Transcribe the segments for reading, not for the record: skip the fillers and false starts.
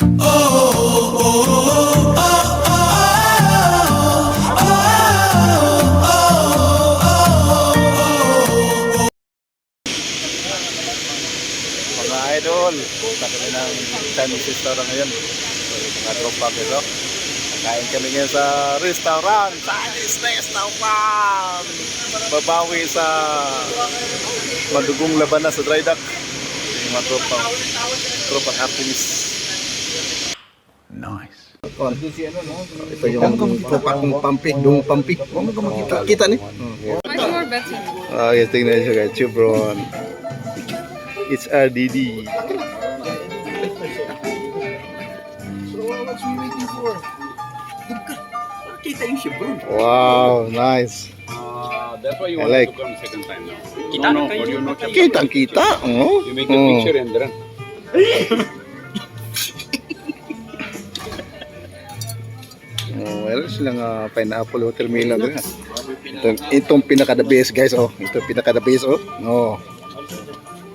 Mga idol, punta kami ng Chinese restaurant ngayon. So, mga tropa ko. Kain kami ngayon sa restaurant, Chinese restaurant. Babawi sa madugong labanan sa dry dock. Yung mga tropang Artemis. Nice. Ito yung tropa kong pampi, dung pampi. Kita nih. Yes, tingnan nyo guys, Chevron. It's RDD. So what's we waiting for? Kita yung Chevron. Wow, nice. That's why you I want like. to come second time now. No, but you not. Kita. Oh. You make the picture and then. Oh, meron silang pineapple watermelon din. Itong pinaka-the best guys, oh. Ito pinaka-the best, oh. Oh.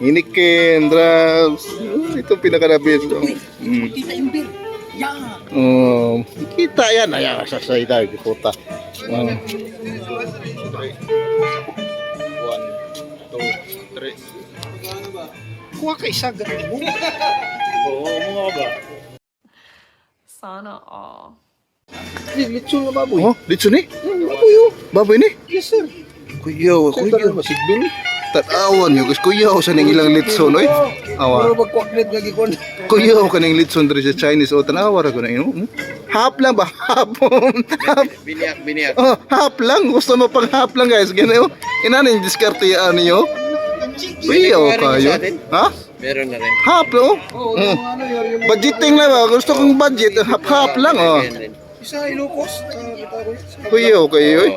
Hinikin, drums. Ito pinaka-the best, oh. Kita yung beer. Yeah. Oh, kita yan. Ayan, sa side puta. Oh. 1, 2, 3. Kuha ka isa ganun mo. Oo, mga ba? Sana all. Litsun na baboy. Oh, dito ni? Baboy, oh. Baboy ni? Yes sir. Kuyaw, kuyaw. Masigbin. Tatawa niyo, guys. Kuyaw sa nang ilang litson, oy. Awa. Pero magkwaklet lagi ko. Kuyaw ka ng litson diri sa Chinese. O, tanawa ra ko na ino. Half lang ba? Half. Biniyak. Oh, half lang. Gusto mo pang half lang, guys. Ganun, oh. Inanin diskarte yan niyo. Kuyaw kayo. Ha? Meron na rin. Half, oh. Budgeting lang ba? Gusto kong budget. Half lang, oh. Isa Ilocos. Kuyaw kayo, oy.